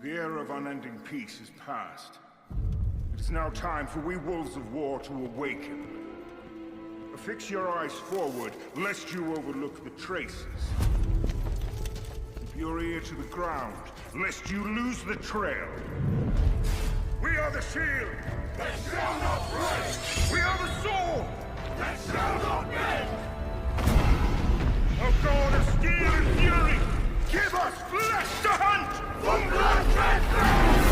The era of unending peace is past. It is now time for we wolves of war to awaken. Fix your eyes forward, lest you overlook the traces. Keep your ear to the ground, lest you lose the trail. We are the shield that shall not break! We are the sword that shall not bend! O God of steel and fury, give us flesh to hunt! From blood transparent!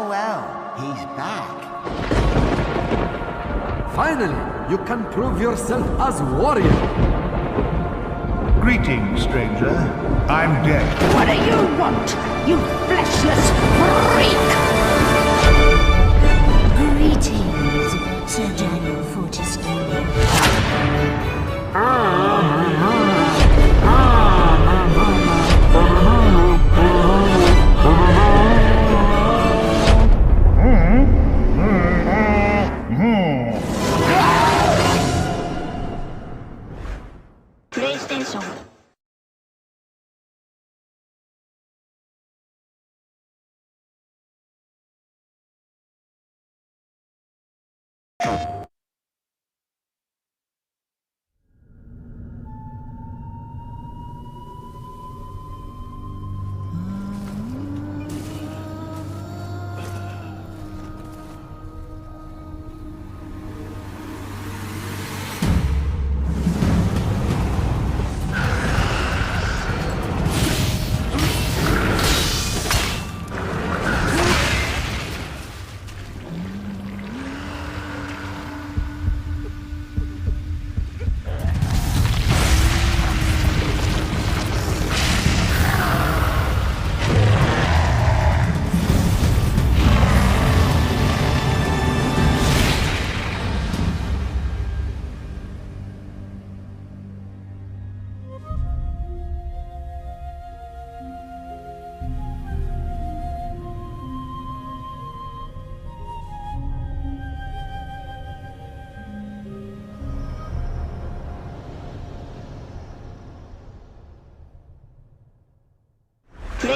Well, he's back. Finally, you can prove yourself as warrior. Greetings, stranger. I'm dead. What do you want, you fleshless freak? Greetings, Sir Daniel Fortescue. PlayStation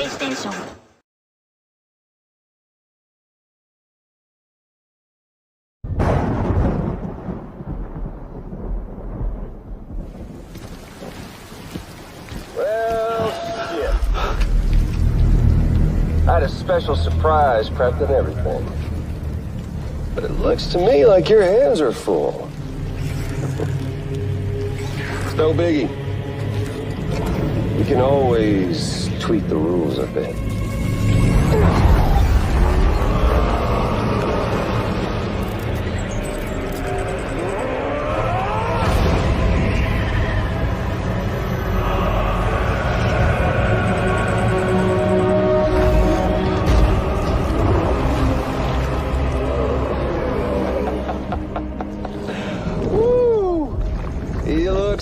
レイステーション。Well, shit. I had a special surprise prepped and everything. But it looks to me like your hands are full. It's no biggie. We can always tweak the rules a bit.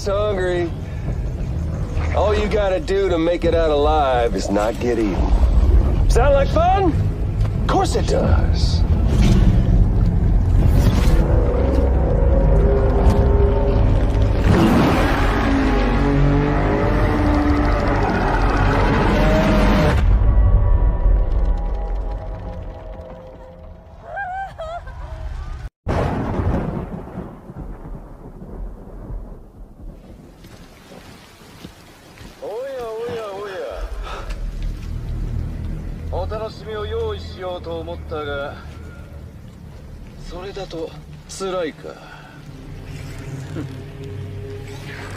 Hungry. All you gotta do to make it out alive is not get eaten. Sound like fun? Of course it does.お楽しみを用意しようと思ったが、それだと辛いか。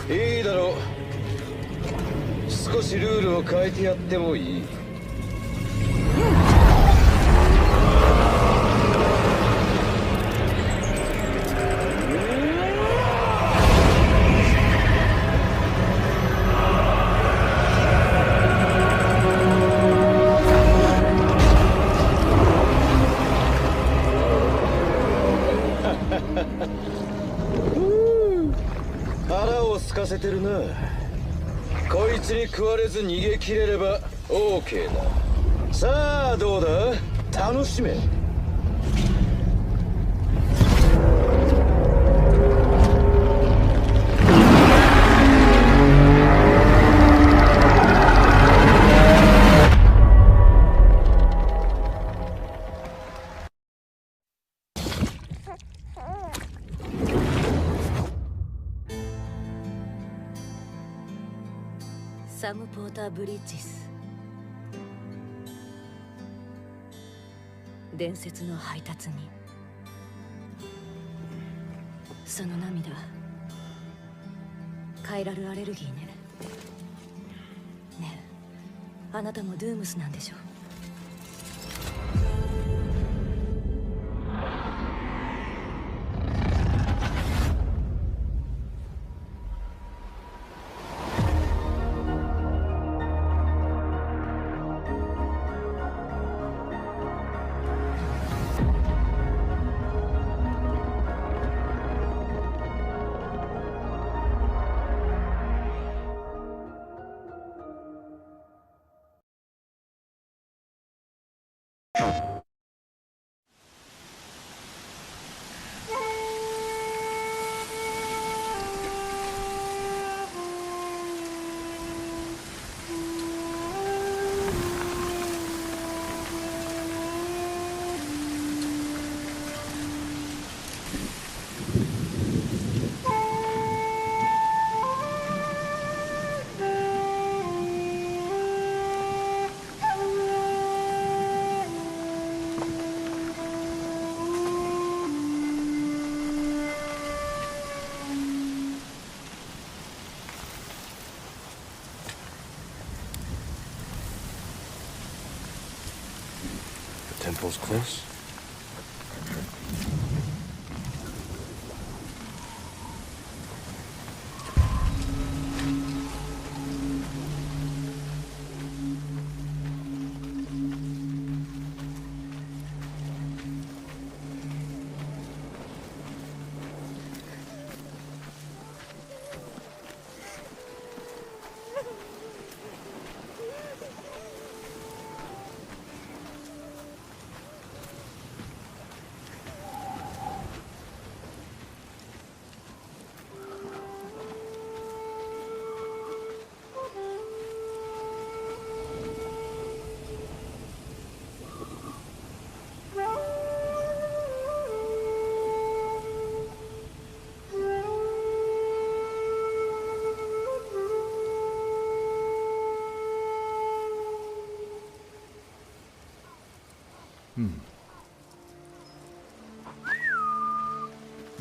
いいだろう。少しルールを変えてやってもいい。腹を空かせてるな。こいつに食われず逃げ切れれば OK だ。さあどうだ、楽しめ。サム・ポーター・ブリッジス。伝説の配達人。その涙、カイラルアレルギーね。ねえ、あなたもドゥームスなんでしょ？Temple's close.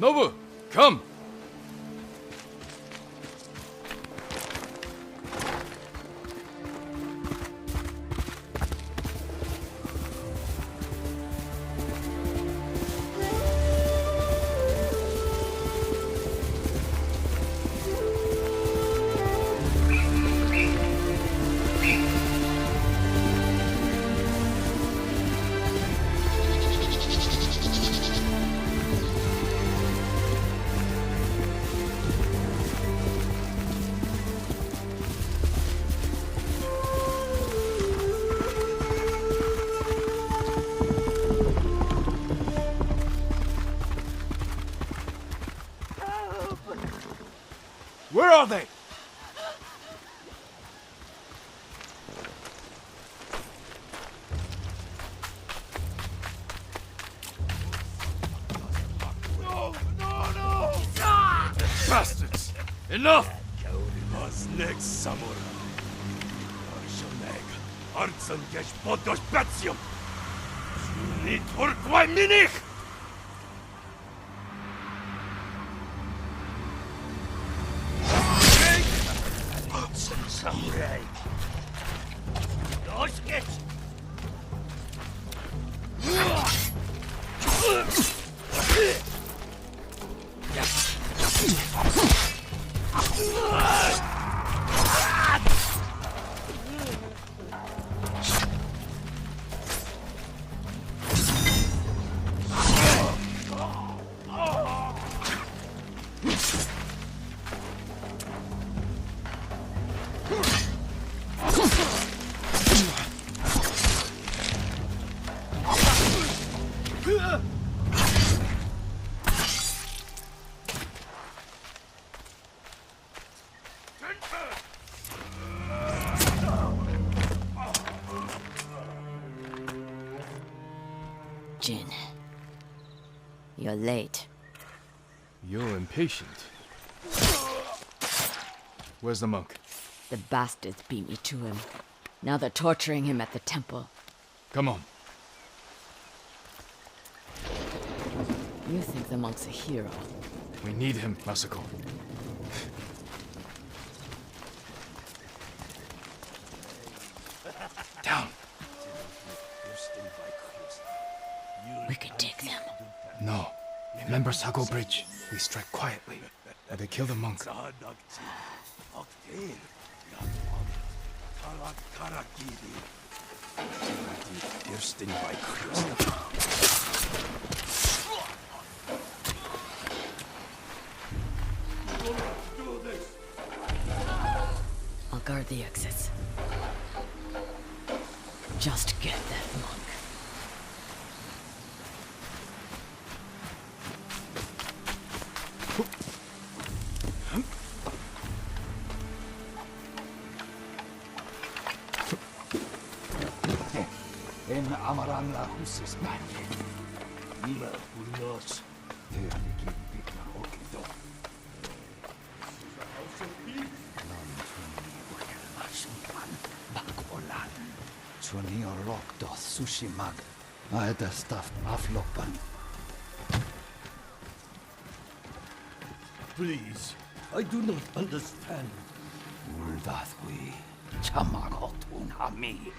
Nobu, come! Where are they? No! Ah! Bastards! Enough! Next samurai. Artsen gesh podos batium. Nit urquai minich! Samurai. Los geht's! Jin, you're late. You're impatient. Where's the monk? The bastards beat me to him. Now they're torturing him at the temple. Come on. You think the monk's a hero? We need him, Masako. Down. We could take them. No. Remember Sago Bridge? We strike quietly. Or they kill the monk. I'll guard the exits. Just get that monk. En amaran la husis manje. Ila unos. Teani kimpik na okito. Bakolan. Chunio lokto Tsushima. Aeda staft aflopan. Please, I do not understand. Uldathwi. Chamagotun hami.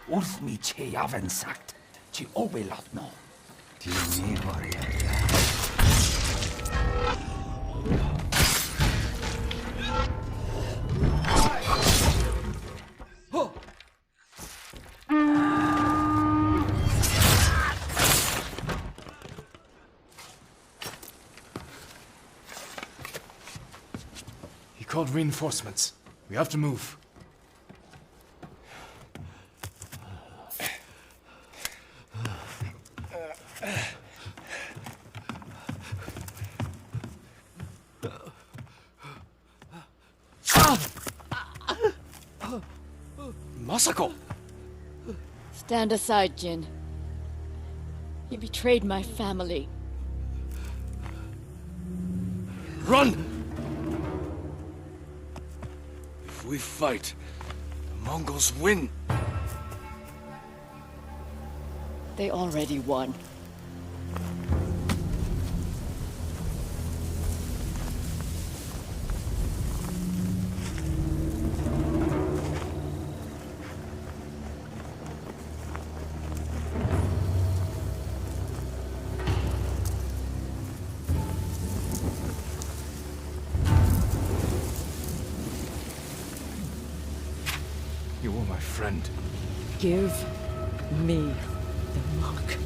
Ulthmi che yaven sagt. Chi obelatno. Tini He called reinforcements. We have to move. Masako! Stand aside, Jin. You betrayed my family. Run! If we fight, the Mongols win. They already won. friend. Give me the mark.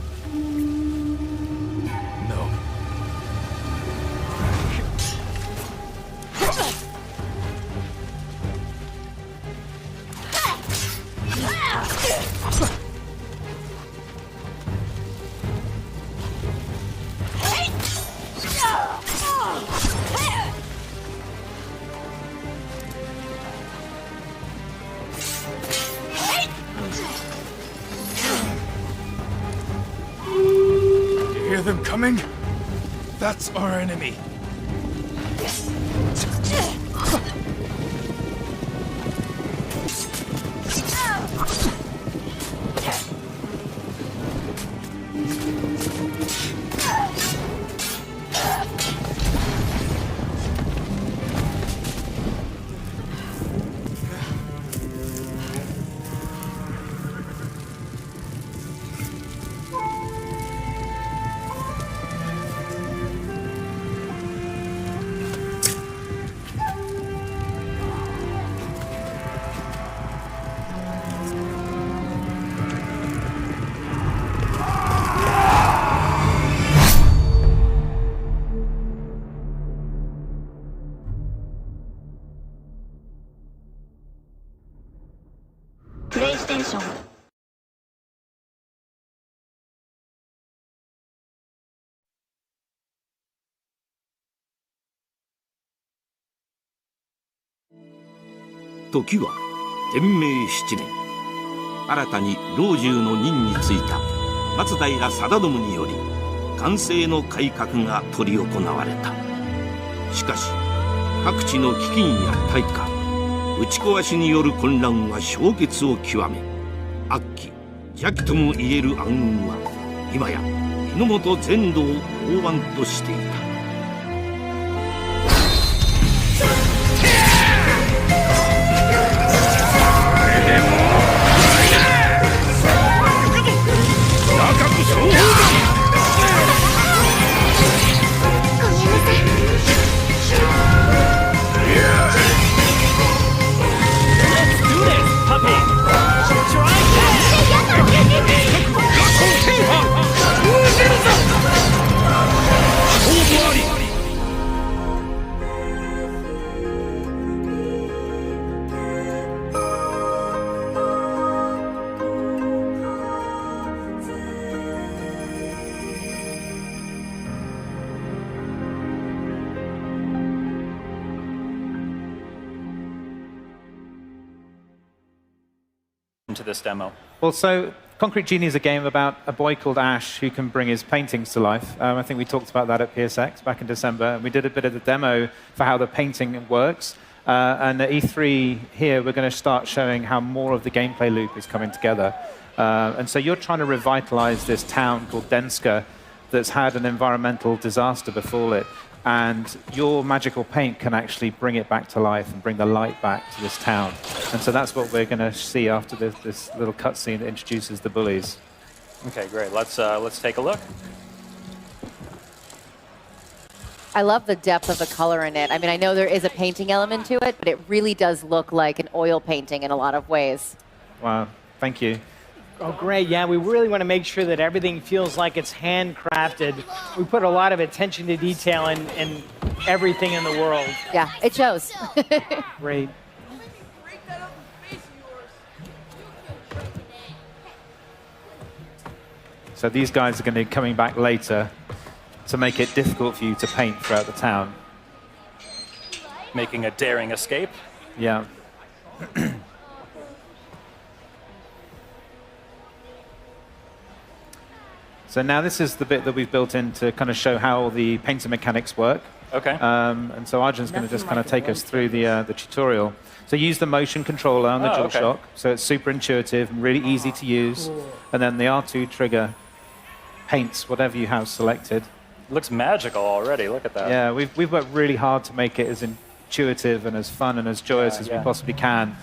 No. You hear them coming? That's our enemy. PlayStation 時は天明7年、新たに老中の任に就いた松平定信により寛政の改革が執り行われた。しかし各地の飢饉や大火、打ち壊しによる混乱は氷結を極め、悪鬼邪気ともいえる暗雲は今や日の本全土を覆わんとしていた。To this demo? Well, so Concrete Genie is a game about a boy called Ash who can bring his paintings to life. I think we talked about that at PSX back in December. We did a bit of the demo for how the painting works. And at E3 here, we're going to start showing how more of the gameplay loop is coming together. And so you're trying to revitalize this town called Denska that's had an environmental disaster befall it. And your magical paint can actually bring it back to life and bring the light back to this town. And so that's what we're going to see after this little cutscene that introduces the bullies. Okay, great. Let's take a look. I love the depth of the color in it. I mean, I know there is a painting element to it, but it really does look like an oil painting in a lot of ways. Wow, thank you. Oh, great. Yeah, we really want to make sure that everything feels like it's handcrafted. We put a lot of attention to detail in everything in the world. Yeah, it shows. Great. So these guys are going to be coming back later to make it difficult for you to paint throughout the town. Making a daring escape. Yeah. So now this is the bit that we've built in to kind of show how the painting mechanics work. Okay. And so Arjun's going to just kind of take us through the tutorial. So use the motion controller on the DualShock. So it's super intuitive and really easy to use. And then the R2 trigger paints whatever you have selected. It looks magical already. Look at that. Yeah, we've worked really hard to make it as intuitive and as fun and as joyous as we possibly can.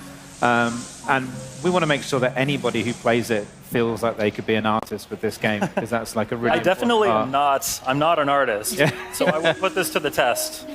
And we want to make sure that anybody who plays it feels like they could be an artist with this game, because that's like a really I definitely am part. not. I'm not an artist, so I will put this to the test.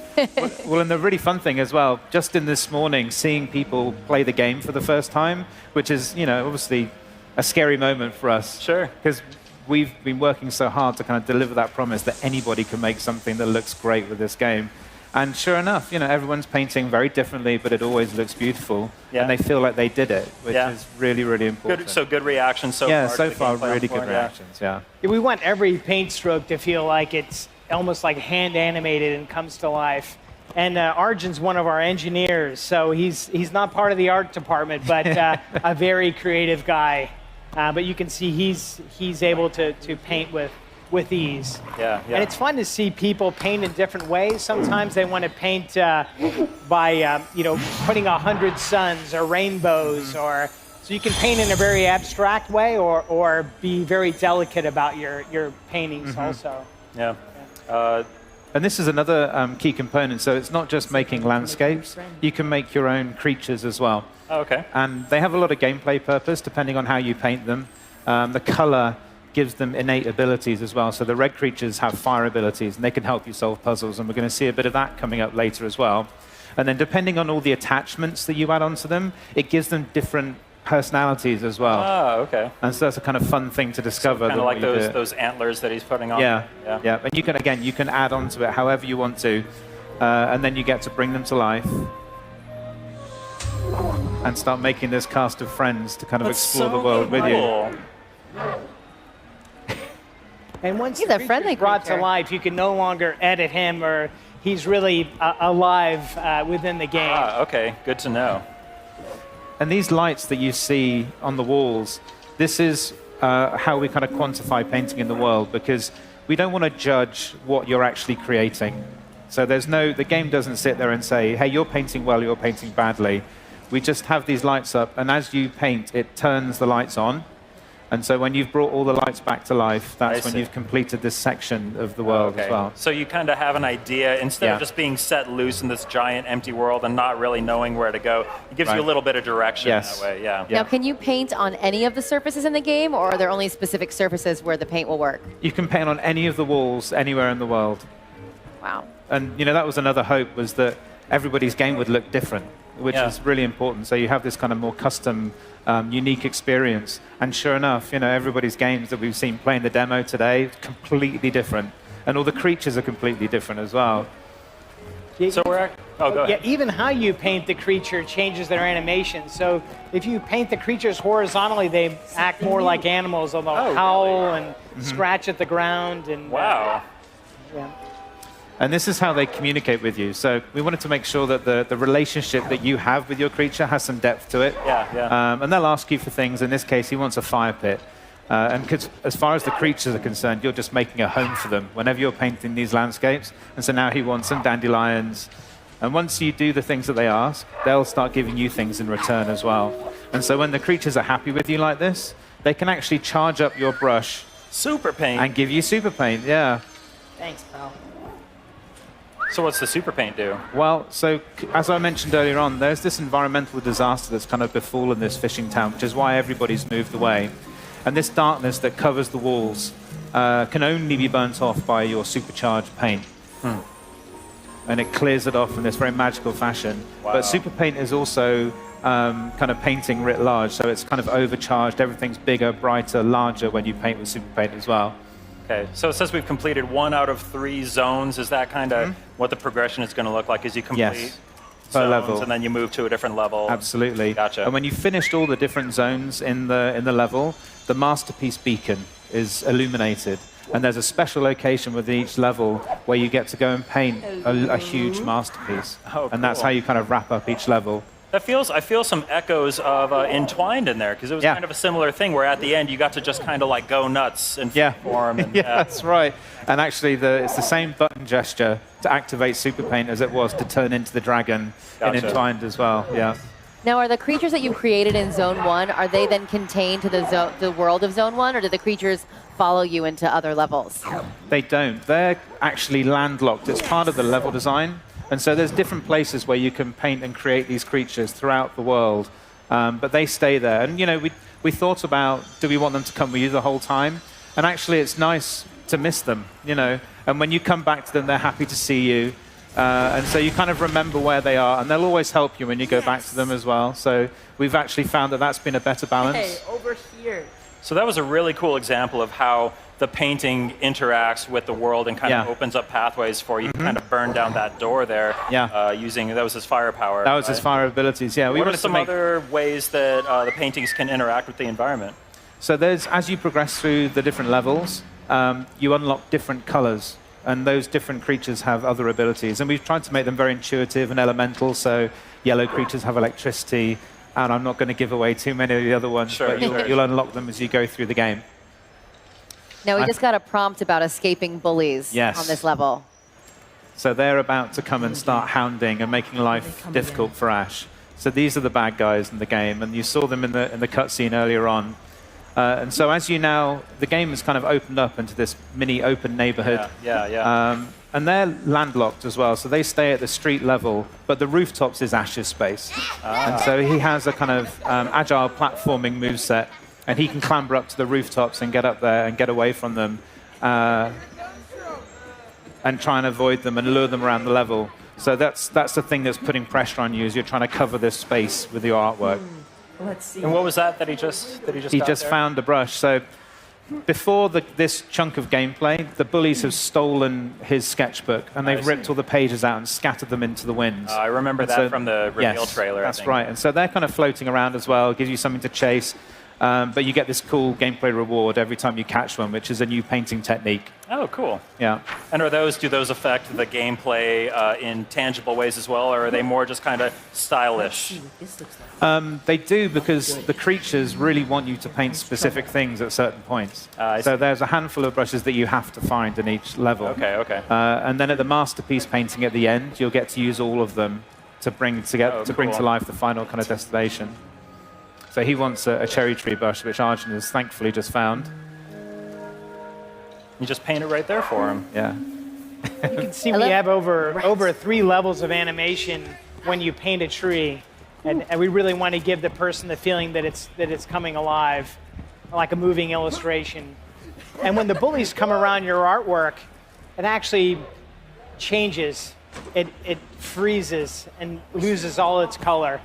Well, and the really fun thing as well, just in this morning, seeing people play the game for the first time, which is, you know, obviously a scary moment for us. Sure. Because we've been working so hard to kind of deliver that promise that anybody can make something that looks great with this game. And sure enough, you know, everyone's painting very differently, but it always looks beautiful. Yeah. And they feel like they did it, which is really, really important. Good reactions so far. Yeah, so to the far, gameplay really on good board, reactions, yeah. We want every paint stroke to feel like it's almost like hand animated and comes to life. And Arjun's one of our engineers, so he's not part of the art department, but a very creative guy. But you can see he's able to paint with ease. Yeah. And it's fun to see people paint in different ways. Sometimes they want to paint by you know, putting 100 suns or rainbows, or so you can paint in a very abstract way, or be very delicate about your paintings also. Yeah. And this is another key component. So it's not just making landscapes. You can make your own creatures as well. Oh, okay. And they have a lot of gameplay purpose, depending on how you paint them. The color gives them innate abilities as well. So the red creatures have fire abilities, and they can help you solve puzzles. And we're going to see a bit of that coming up later as well. And then depending on all the attachments that you add onto them, it gives them different personalities as well. Oh, okay. And so that's a kind of fun thing to discover. Kind of like those antlers that he's putting on. Yeah. And you can, again, you can add onto it however you want to, and then you get to bring them to life and start making this cast of friends to kind of explore the world with you. And once he's a friendly brought to life, you can no longer edit him, or he's really alive within the game. Ah, okay, good to know. And these lights that you see on the walls, this is how we kind of quantify painting in the world, because we don't want to judge what you're actually creating. So the game doesn't sit there and say, hey, you're painting well, you're painting badly. We just have these lights up, and as you paint, it turns the lights on. And so when you've brought all the lights back to life, that's when you've completed this section of the world as well. So you kind of have an idea, instead of just being set loose in this giant empty world and not really knowing where to go, it gives you a little bit of direction that way. Yeah. Now, can you paint on any of the surfaces in the game, or are there only specific surfaces where the paint will work? You can paint on any of the walls anywhere in the world. Wow. And you know, that was another hope, was that everybody's game would look different, which is really important. So you have this kind of more custom, unique experience. And sure enough, you know, everybody's games that we've seen playing the demo today, completely different. And all the creatures are completely different as well. So we're go ahead. Yeah, even how you paint the creature changes their animation. So if you paint the creatures horizontally, they act more like animals. They'll howl and scratch at the ground. And wow. And this is how they communicate with you. So we wanted to make sure that the relationship that you have with your creature has some depth to it. And they'll ask you for things. In this case, he wants a fire pit. And because as far as the creatures are concerned, you're just making a home for them whenever you're painting these landscapes. And so now he wants some dandelions. And once you do the things that they ask, they'll start giving you things in return as well. And so when the creatures are happy with you like this, they can actually charge up your brush. Super paint. And give you super paint, yeah. Thanks, pal. So what's the super paint do? Well, so as I mentioned earlier on, there's this environmental disaster that's kind of befallen this fishing town, which is why everybody's moved away. And this darkness that covers the walls can only be burnt off by your supercharged paint. And it clears it off in this very magical fashion. Wow. But super paint is also kind of painting writ large, so it's kind of overcharged. Everything's bigger, brighter, larger when you paint with super paint as well. Okay, so it says we've completed 1 out of 3 zones. Is that kind of what the progression is going to look like as you complete per zones level, and then you move to a different level? Absolutely. Gotcha. And when you've finished all the different zones in the level, the masterpiece beacon is illuminated. And there's a special location within each level where you get to go and paint a huge masterpiece. And that's how you kind of wrap up each level. I feel some echoes of Entwined in there, because it was kind of a similar thing where at the end you got to just kind of like go nuts and form. And, that's right. And actually, it's the same button gesture to activate Super Paint as it was to turn into the dragon in Entwined as well. Yeah. Now, are the creatures that you created in Zone 1, are they then contained to the world of Zone 1, or do the creatures follow you into other levels? They don't. They're actually landlocked. It's part of the level design. And so there's different places where you can paint and create these creatures throughout the world. but they stay there. And we thought about, do we want them to come with you the whole time? And actually, it's nice to miss them, And when you come back to them, they're happy to see you. And so you kind of remember where they are, and they'll always help you when you go back to them as well. So we've actually found that that's been a better balance. Hey, over here. So that was a really cool example of how the painting interacts with the world and kind of opens up pathways for you to kind of burn down that door there using, that was his firepower. That was his fire abilities, yeah. What are some other ways that the paintings can interact with the environment? So as you progress through the different levels, you unlock different colors. And those different creatures have other abilities. And we've tried to make them very intuitive and elemental. So yellow creatures have electricity. And I'm not going to give away too many of the other ones, but you'll unlock them as you go through the game. Now, we just got a prompt about escaping bullies on this level. So they're about to come and start hounding and making life difficult for Ash. So these are the bad guys in the game. And you saw them in the cutscene earlier on. And so as the game has kind of opened up into this mini open neighborhood. And they're landlocked as well, so they stay at the street level, but the rooftops is Ash's space. And so he has a kind of agile platforming moveset, and he can clamber up to the rooftops and get up there and get away from them and try and avoid them and lure them around the level. So that's the thing that's putting pressure on you, is you're trying to cover this space with your artwork. Let's see. And what was that he just found a brush. So before this chunk of gameplay, the bullies have stolen his sketchbook, and they've ripped all the pages out and scattered them into the wind. I remember that from the reveal trailer. That's right. And so they're kind of floating around as well, gives you something to chase. But you get this cool gameplay reward every time you catch one, which is a new painting technique. Oh, cool. Yeah. And do those affect the gameplay in tangible ways as well, or are they more just kind of stylish? They do, because the creatures really want you to paint specific things at certain points. So there's a handful of brushes that you have to find in each level. Okay. And then at the masterpiece painting at the end, you'll get to use all of them to bring to life the final kind of destination. So he wants a cherry tree brush, which Arjun has thankfully just found. You just paint it right there for him. Yeah. You can see we have over 3 levels of animation when you paint a tree, and we really want to give the person the feeling that it's coming alive, like a moving illustration. And when the bullies come around your artwork, it actually changes. It freezes and loses all its color.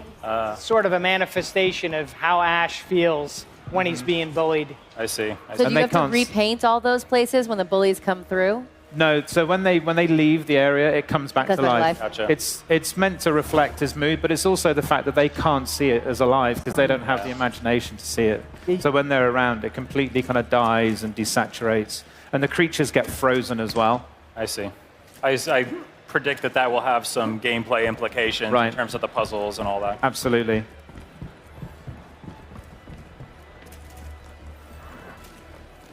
Sort of a manifestation of how Ash feels when he's being bullied. I see. So do you have to repaint all those places when the bullies come through? No, so when they leave the area, it comes back to life. Gotcha. It's meant to reflect his mood, but it's also the fact that they can't see it as alive because they don't have the imagination to see it. So when they're around, it completely kind of dies and desaturates. And the creatures get frozen as well. I see. I predict that will have some gameplay implications in terms of the puzzles and all that. Absolutely.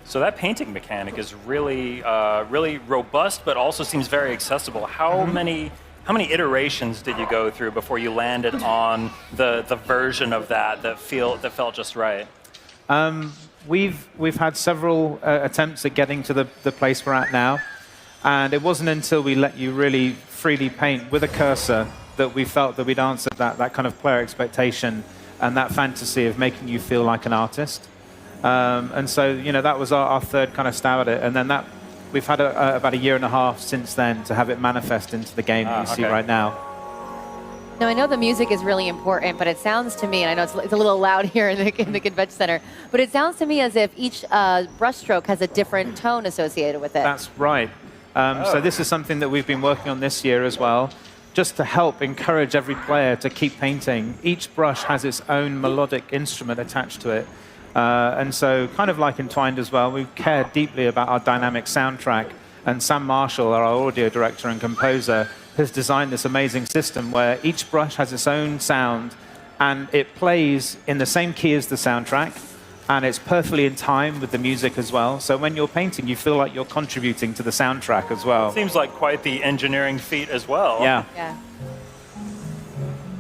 So that painting mechanic is really, really robust, but also seems very accessible. How many iterations did you go through before you landed on the version of that felt just right? We've had several attempts at getting to the place we're at now. And it wasn't until we let you really freely paint with a cursor that we felt that we'd answered that kind of player expectation and that fantasy of making you feel like an artist. And so, that was our third kind of stab at it. And then we've had about a year and a half since then to have it manifest into the game that you see right now. Now, I know the music is really important, but it sounds to me, and I know it's a little loud here in the convention center, but it sounds to me as if each brushstroke has a different tone associated with it. That's right. So this is something that we've been working on this year as well, just to help encourage every player to keep painting. Each brush has its own melodic instrument attached to it. And so kind of like Entwined as well, we care deeply about our dynamic soundtrack. And Sam Marshall, our audio director and composer, has designed this amazing system where each brush has its own sound and it plays in the same key as the soundtrack. And it's perfectly in time with the music as well. So when you're painting, you feel like you're contributing to the soundtrack as well. Seems like quite the engineering feat as well. Yeah.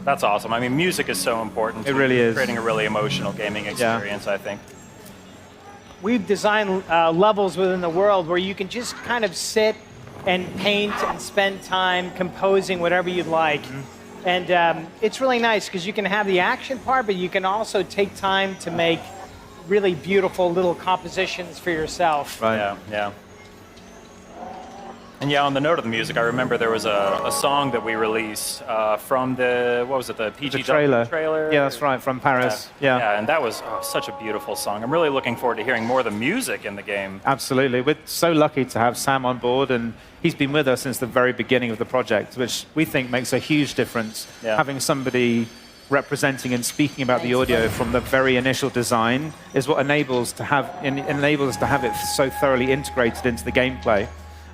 That's awesome. I mean, music is so important. It really is. Creating a really emotional gaming experience, I think. We've designed levels within the world where you can just kind of sit and paint and spend time composing whatever you'd like. And it's really nice because you can have the action part, but you can also take time to make really beautiful little compositions for yourself. Right. Yeah, yeah. And yeah, on the note of the music, I remember there was a song that we released from the, what was it, the PGW trailer? Yeah, that's right, from Paris. Yeah. Yeah, and that was such a beautiful song. I'm really looking forward to hearing more of the music in the game. Absolutely. We're so lucky to have Sam on board, and he's been with us since the very beginning of the project, which we think makes a huge difference. Yeah. Having somebody representing and speaking about the audio from the very initial design is what enables us to have it so thoroughly integrated into the gameplay.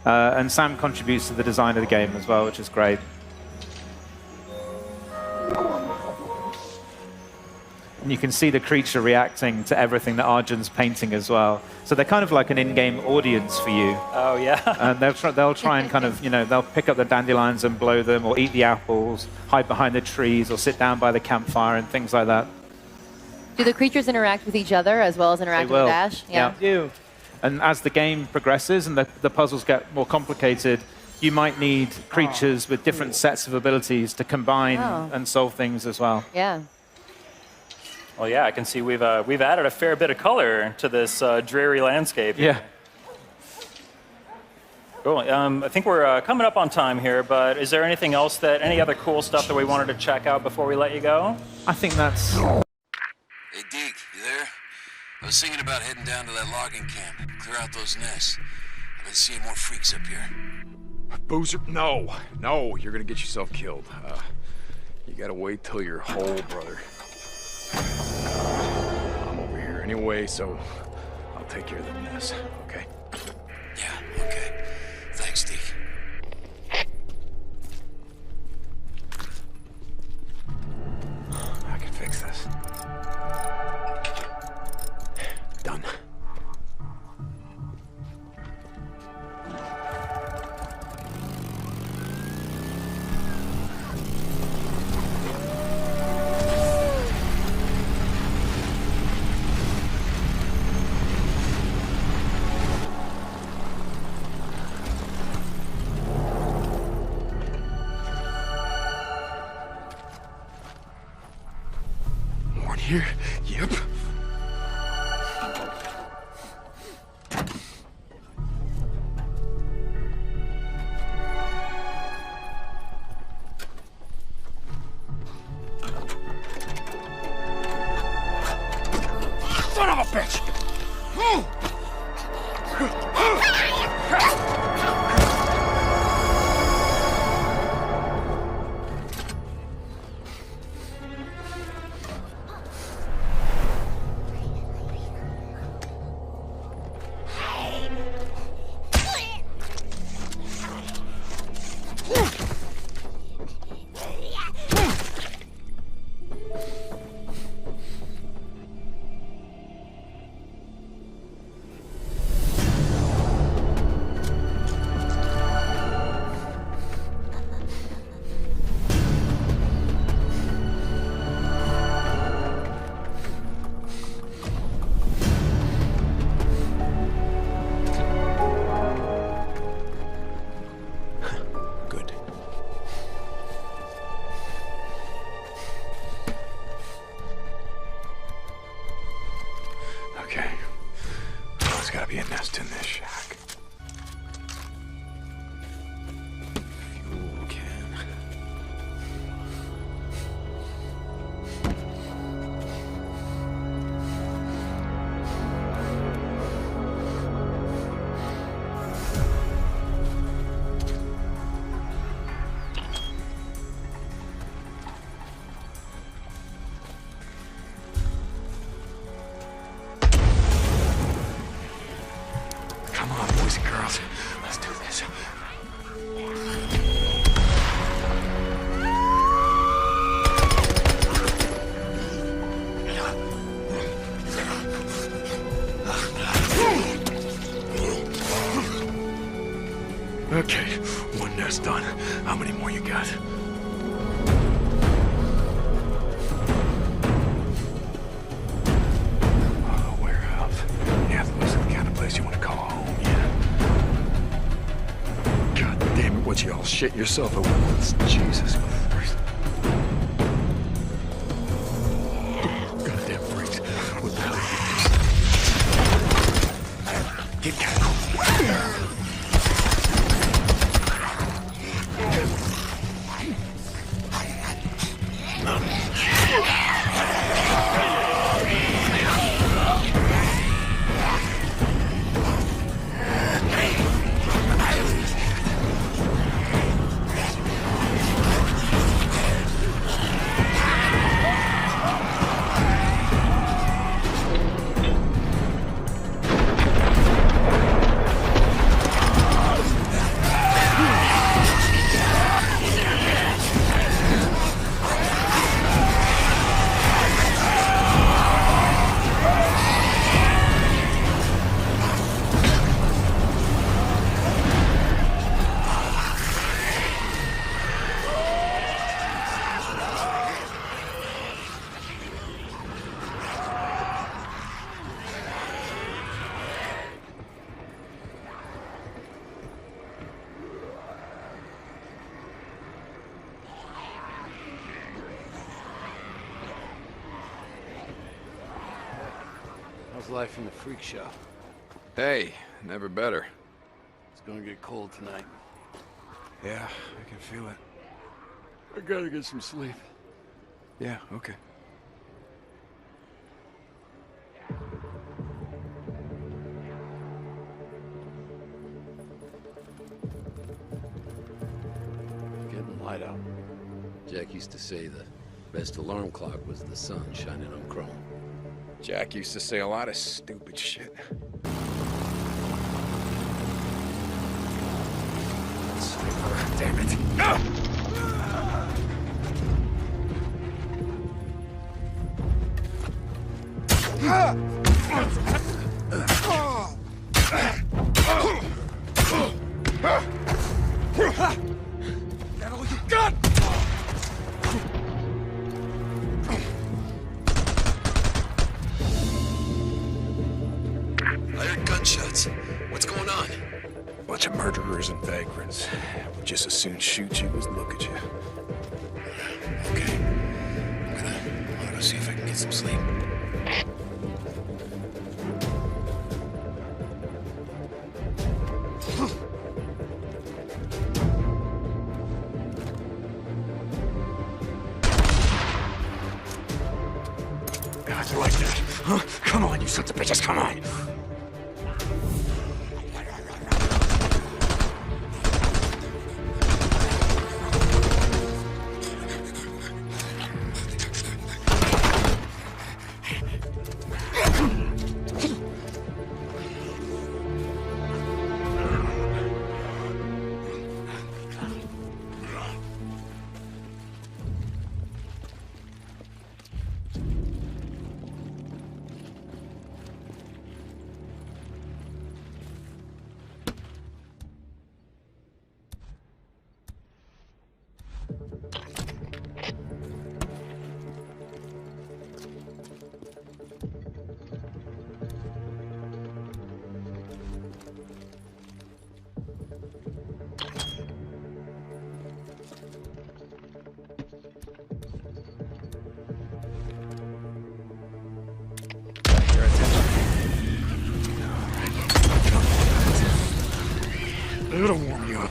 And Sam contributes to the design of the game as well, which is great. And you can see the creature reacting to everything that Arjun's painting as well. So they're kind of like an in-game audience for you. Oh, yeah. And they'll try and kind of, they'll pick up the dandelions and blow them, or eat the apples, hide behind the trees, or sit down by the campfire and things like that. Do the creatures interact with each other as well as interact with Ash? Yeah. They do. And as the game progresses and the puzzles get more complicated, you might need creatures with different sets of abilities to combine and solve things as well. Yeah. Well, yeah, I can see we've added a fair bit of color to this dreary landscape. Yeah. Cool. I think we're coming up on time here, but is there anything else any other cool stuff that we wanted to check out before we let you go? I think that's... Hey, Deke, you there? I was thinking about heading down to that logging camp, clear out those nests. I've been seeing more freaks up here. Boozer, no, you're gonna get yourself killed. You gotta wait till you're whole, brother. I'm over here anyway, so I'll take care of the mess, okay? Yeah, okay. Thanks, Deke. I can fix this. Done. More in here? Yep. Son of a bitch! Okay. There's gotta be a nest in this shack. Fuel can. Come on, boys and girls. Let's do this. Okay, one nest done. How many more you got? Warehouse. Yeah, those are the kind of place you want to call home, yeah. God damn it, what you all shit yourself at once. Jesus Christ. life in the freak show? Hey, never better. It's gonna get cold tonight. Yeah, I can feel it. I gotta get some sleep. Yeah, okay. Getting light out. Jack used to say the best alarm clock was the sun shining on chrome. Jack used to say a lot of stupid shit. Sniper, damn it. That all you got? I heard gunshots. What's going on? Bunch of murderers and vagrants. Would just as soon shoot you as look at you. Okay. I'm gonna go see if I can get some sleep. God, you like that? Huh? Come on, you sons of bitches, come on! It'll warm you up.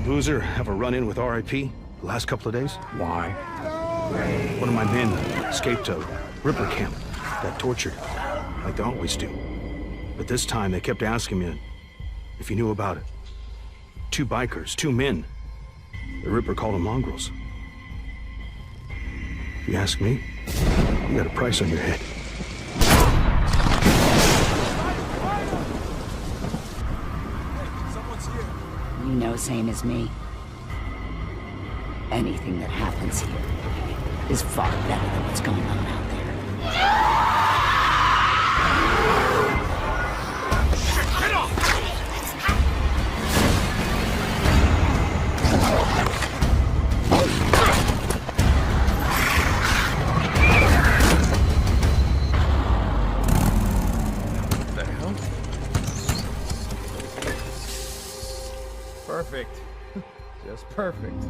Boozer have a run-in with RIP the last couple of days? Why? One of my men escaped a Ripper camp, got tortured, like they always do. But this time they kept asking me if you knew about it. 2 bikers, 2 men. The Ripper called them mongrels. If you ask me, you got a price on your head. You know same as me. Anything that happens here is far better than what's going on out there. Get off! perfect.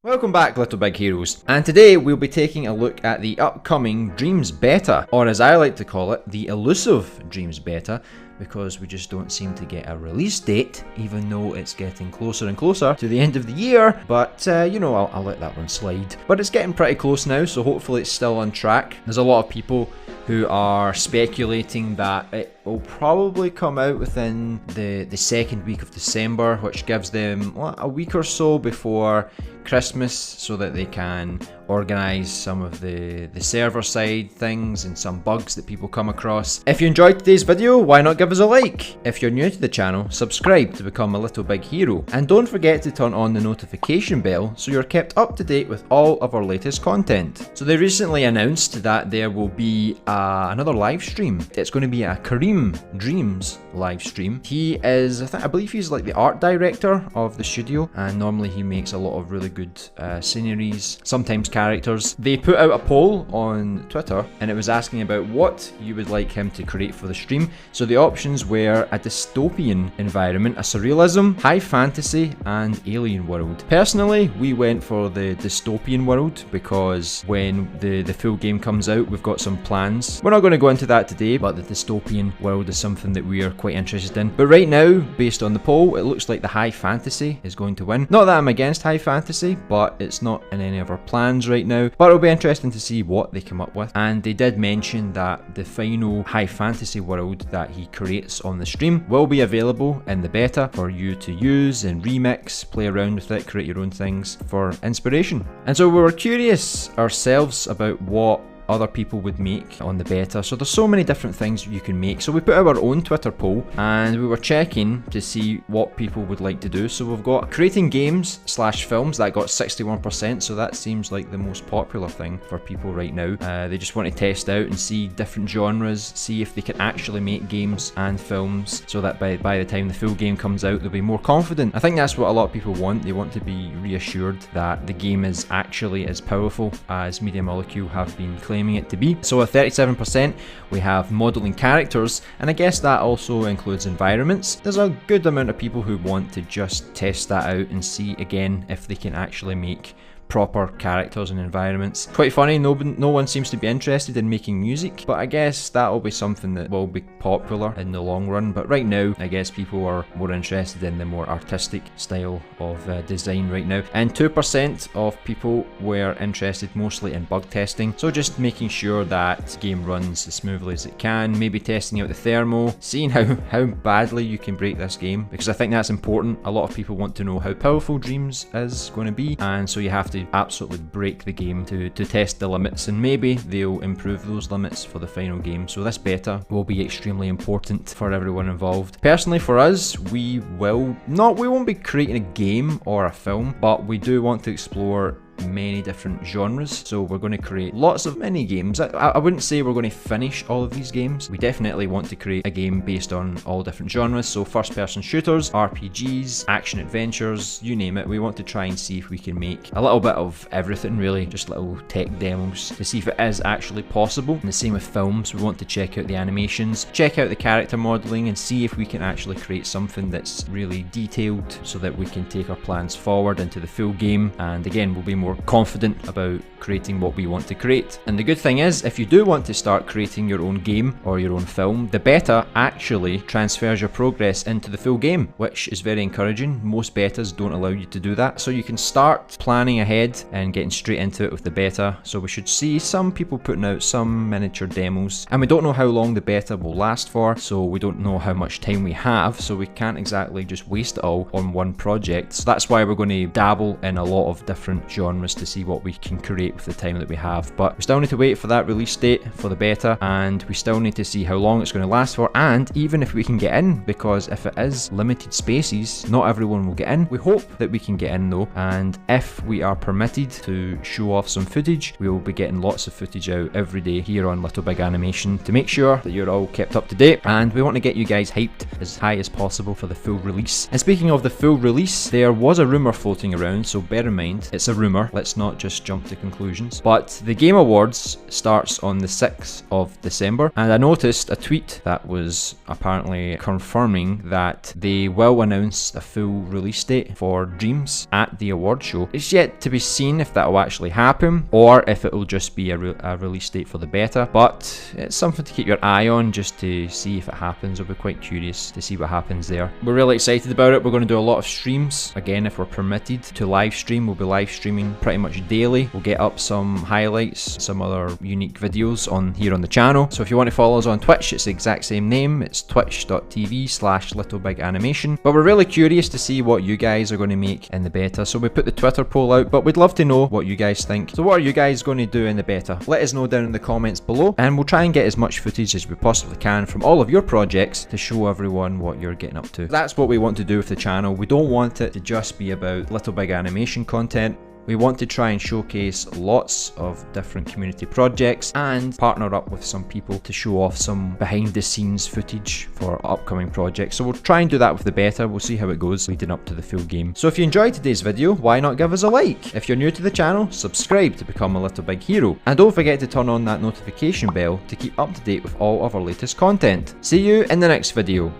Welcome back, Little Big Heroes, and today we'll be taking a look at the upcoming Dreams Beta, or as I like to call it, the elusive Dreams Beta, because we just don't seem to get a release date, even though it's getting closer and closer to the end of the year. But, you know, I'll let that one slide. But it's getting pretty close now, so hopefully it's still on track. There's a lot of people who are speculating that it will probably come out within the second week of December, which gives them a week or so before Christmas, so that they can organize some of the server side things and some bugs that people come across. If you enjoyed today's video, why not give us a like? If you're new to the channel, subscribe to become a Little Big Hero, and don't forget to turn on the notification bell so you're kept up to date with all of our latest content. So they recently announced that there will be another live stream. It's going to be a Kareem Dreams live stream. He is, I believe he's like the art director of the studio, and normally he makes a lot of really good sceneries, sometimes characters. They put out a poll on Twitter and it was asking about what you would like him to create for the stream. So the options were a dystopian environment, a surrealism, high fantasy, and alien world. Personally, we went for the dystopian world because when the full game comes out, we've got some plans. We're not going to go into that today, but the dystopian world is something that we are quite interested in. But right now, based on the poll, it looks like the high fantasy is going to win. Not that I'm against high fantasy, but it's not in any of our plans right now. But it'll be interesting to see what they come up with. And they did mention that the final high fantasy world that he creates on the stream will be available in the beta for you to use and remix, play around with it, create your own things for inspiration. And so we were curious ourselves about what other people would make on the beta. So there's so many different things you can make. So we put out our own Twitter poll and we were checking to see what people would like to do. So we've got creating games / films, that got 61%, so that seems like the most popular thing for people right now. They just want to test out and see different genres, see if they can actually make games and films, so that by the time the full game comes out they'll be more confident. I think that's what a lot of people want. They want to be reassured that the game is actually as powerful as Media Molecule have been claiming it to be. So at 37% we have modeling characters, and I guess that also includes environments. There's a good amount of people who want to just test that out and see again if they can actually make proper characters and environments. Quite funny, no one seems to be interested in making music, but I guess that will be something that will be popular in the long run. But right now, I guess people are more interested in the more artistic style of design right now. And 2% of people were interested mostly in bug testing, so just making sure that the game runs as smoothly as it can, maybe testing out the thermal, seeing how badly you can break this game, because I think that's important. A lot of people want to know how powerful Dreams is going to be, and so you have to absolutely break the game to test the limits, and maybe they'll improve those limits for the final game. So this beta will be extremely important for everyone involved. Personally, for us, we won't be creating a game or a film, but we do want to explore many different genres. So we're going to create lots of mini games. I wouldn't say we're going to finish all of these games. We definitely want to create a game based on all different genres. So first person shooters, RPGs, action adventures, you name it. We want to try and see if we can make a little bit of everything, really, just little tech demos to see if it is actually possible. And the same with films. We want to check out the animations, check out the character modeling, and see if we can actually create something that's really detailed so that we can take our plans forward into the full game. And again, we'll be more confident about creating what we want to create. And the good thing is, if you do want to start creating your own game or your own film, the beta actually transfers your progress into the full game, which is very encouraging. Most betas don't allow you to do that, so you can start planning ahead and getting straight into it with the beta. So we should see some people putting out some miniature demos, and we don't know how long the beta will last for, so we don't know how much time we have, so we can't exactly just waste it all on one project. So that's why we're going to dabble in a lot of different genres to see what we can create with the time that we have. But we still need to wait for that release date for the beta, and we still need to see how long it's going to last for, and even if we can get in, because if it is limited spaces, not everyone will get in. We hope that we can get in though, and if we are permitted to show off some footage, we will be getting lots of footage out every day here on Little Big Animation to make sure that you're all kept up to date, and we want to get you guys hyped as high as possible for the full release. And speaking of the full release, there was a rumour floating around, so bear in mind it's a rumour. Let's not just jump to conclusions conclusions. But the Game Awards starts on the 6th of December, and I noticed a tweet that was apparently confirming that they will announce a full release date for Dreams at the award show. It's yet to be seen if that will actually happen, or if it will just be a release date for the beta, but it's something to keep your eye on just to see if it happens. I'll be quite curious to see what happens there. We're really excited about it. We're going to do a lot of streams. Again, if we're permitted to live stream, we'll be live streaming pretty much daily. We'll get up some highlights, some other unique videos on here on the channel. So if you want to follow us on Twitch, it's the exact same name. It's twitch.tv/littlebiganimation. But we're really curious to see what you guys are going to make in the beta. So we put the Twitter poll out, but we'd love to know what you guys think. So what are you guys going to do in the beta? Let us know down in the comments below, and we'll try and get as much footage as we possibly can from all of your projects to show everyone what you're getting up to. That's what we want to do with the channel. We don't want it to just be about Little Big Animation content. We want to try and showcase lots of different community projects and partner up with some people to show off some behind the scenes footage for upcoming projects. So we'll try and do that with the beta. We'll see how it goes leading up to the full game. So if you enjoyed today's video, why not give us a like? If you're new to the channel, subscribe to become a Little Big Hero. And don't forget to turn on that notification bell to keep up to date with all of our latest content. See you in the next video.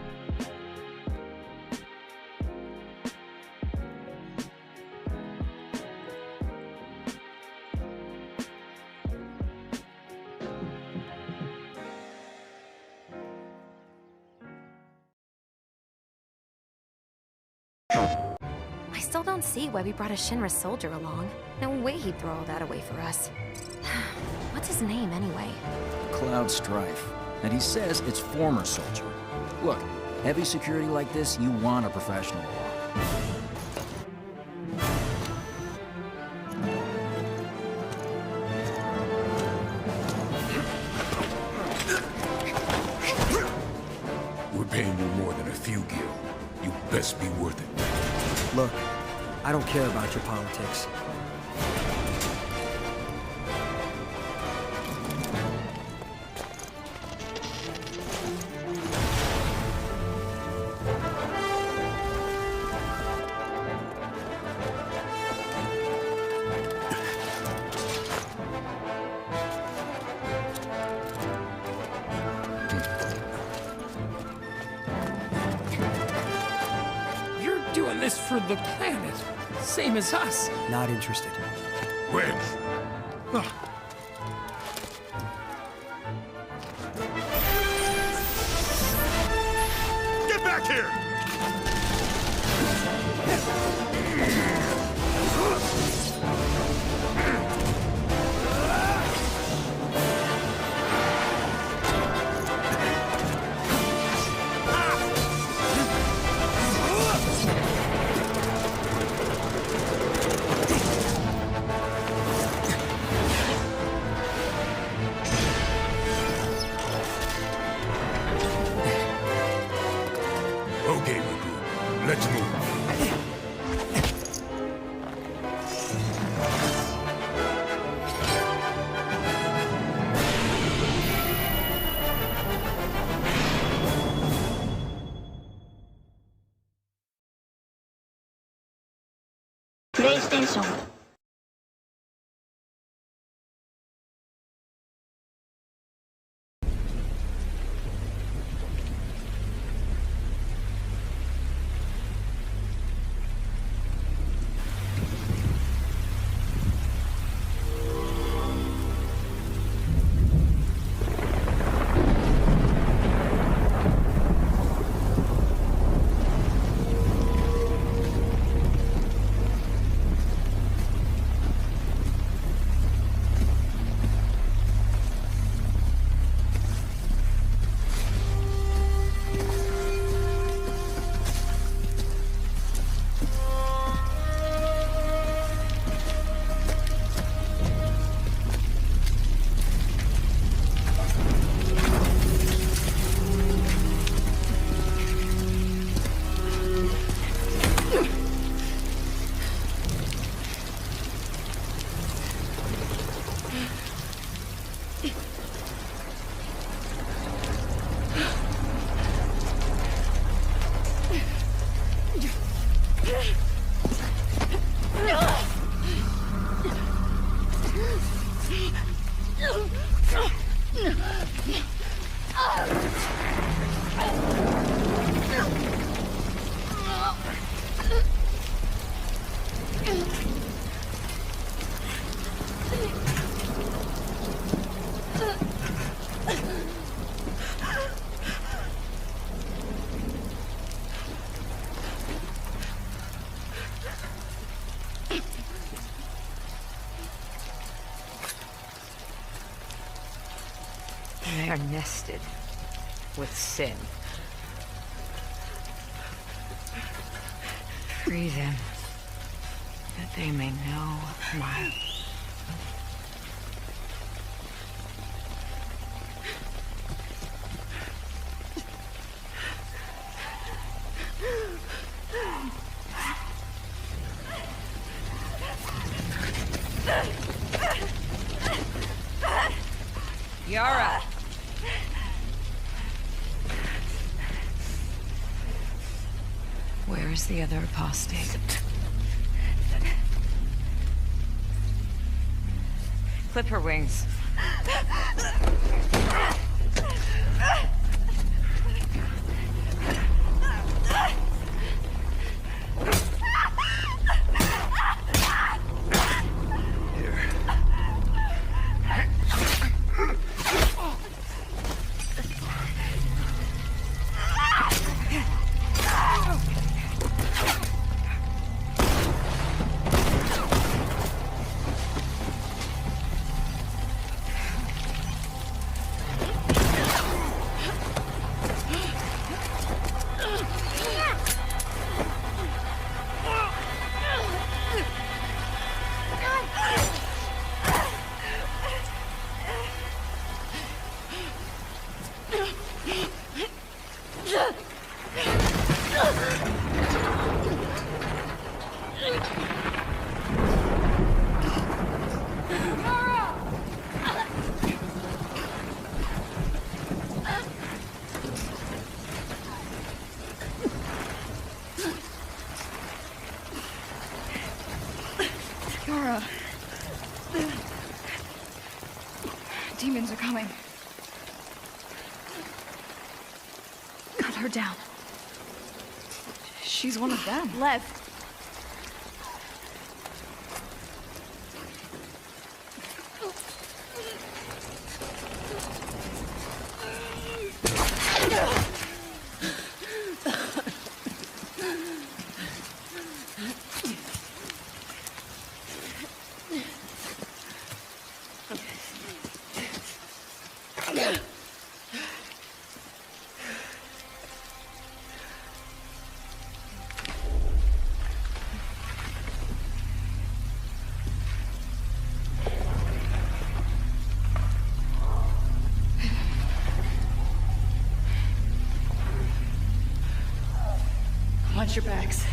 I still don't see why we brought a Shinra soldier along. No way he'd throw all that away for us. What's his name, anyway? Cloud Strife. And he says it's former soldier. Look, heavy security like this, you want a professional along. We're paying you more than a few gil. You best be worth it. Look, I don't care about your politics. Doing this for the planet, same as us. Not interested. When? Get back here! Okay, recruit. Let's move. PlayStation They are nested with sin. Free them, that they may know my... Yara! Where is the other apostate? Clip her wings. Yara. Demons are coming. Cut her down. She's one of them. Left. Watch your backs.